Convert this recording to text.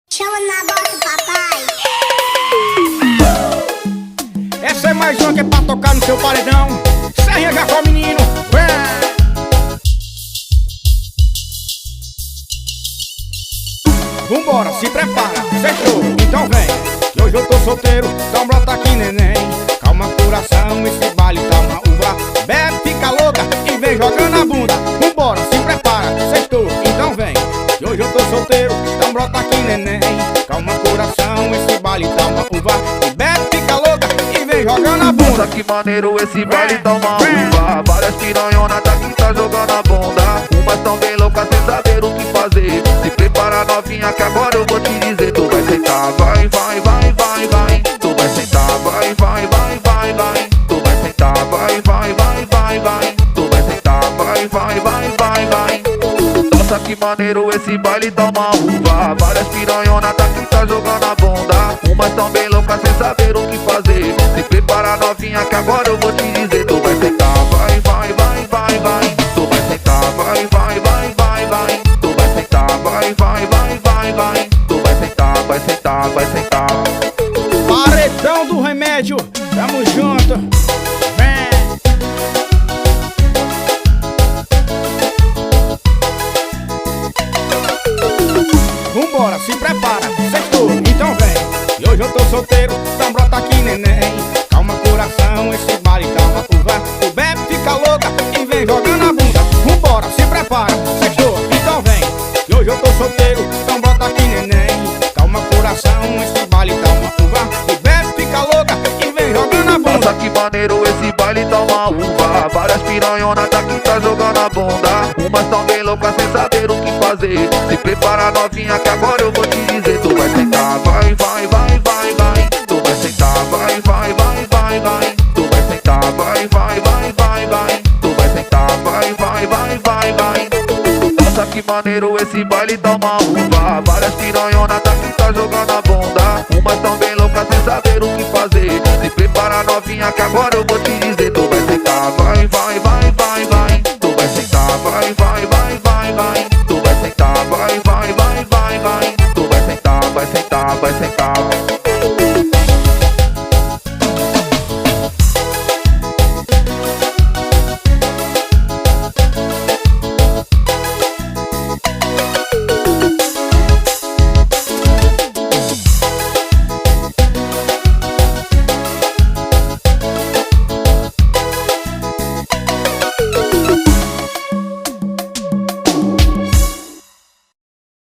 Chama na bota, papai. Essa é mais uma que é pra tocar no seu paredão. Serrinha já com o menino. Vambora, se prepara, sextou, então vem. Que hoje eu tô solteiro, então brota aqui neném. Calma coração, esse baile tá uma uva. Bebe, fica louca e vem jogando a bunda. Vambora, se prepara, sextou, então vem. Que hoje eu tô solteiro, então brota aqui neném. Calma coração, esse baile tá uma uva. E bebe, fica louca e vem jogando a bunda. Nossa, que maneiro, esse baile tá uma uva. Várias piranhonas daqui tá jogando a bunda. Umas tão bem loucas sem saber o que fazer. Se prepara novinha que agora eu vou te dizer. Tu vai sentar, vai, vai, vai, vai, vai. Tu vai sentar, vai, vai, vai, vai, vai. Tu vai sentar, vai, vai, vai, vai, vai. Tu vai sentar, vai, vai, vai, vai, vai. Nossa, que maneiro, esse baile tá uma uva. Várias piranhonas daqui tá jogando a bunda. Umas tão bem loucas sem saber o que fazer. Se prepara novinha que agora eu vou te dizer. Tu vai sentar, vai, vai, vai, vai, vai. Tu vai sentar, vai, vai, vai, vai, vai. Tu vai sentar, vai, vai, vai, vai, vai. Tu vai sentar, vai sentar, vai sentar. Paredão do remédio, tamo junto. Vem. Vambora, se prepara, sextou, então vem. E hoje eu tô solteiro, então brota aqui neném. Calma coração, esse baile tá uma uva. Tu bebe, fica louca e vem jogando a bunda. Vambora, se prepara, sextou, então vem. E hoje eu tô solteiro, então brota aqui neném. Calma coração, esse baile tá uma uva. Tu bebe, fica louca e vem jogando a bunda. Nossa, que maneiro, esse baile tá uma uva. Várias piranhonas daqui tá jogando a bunda. Umas tão bem loucas sem saber o que fazer. Se prepara novinha que agora eu vou te dizer. Tu vai sentar, vai, vai, vai, vai, vai. Tu vai sentar, vai, vai, vai, vai, vai. Tu vai sentar, vai, vai, vai, vai, vai. Tu vai sentar, vai, vai, vai, vai, vai. Nossa, que maneiro, esse baile tá uma uva. Várias piranhonas daqui tá jogando a bunda. Umas tão bem loucas sem saber o que fazer. Se prepara novinha que agora eu vou te dizer. Tu vai sentar, vai, vai, vai, vai, vai. Tu vai sentar, vai, vai, vai, vai, vai. Tu vai sentar, vai, vai, vai, vai, vai. Tu vai sentar, vai sentar, vai sentar.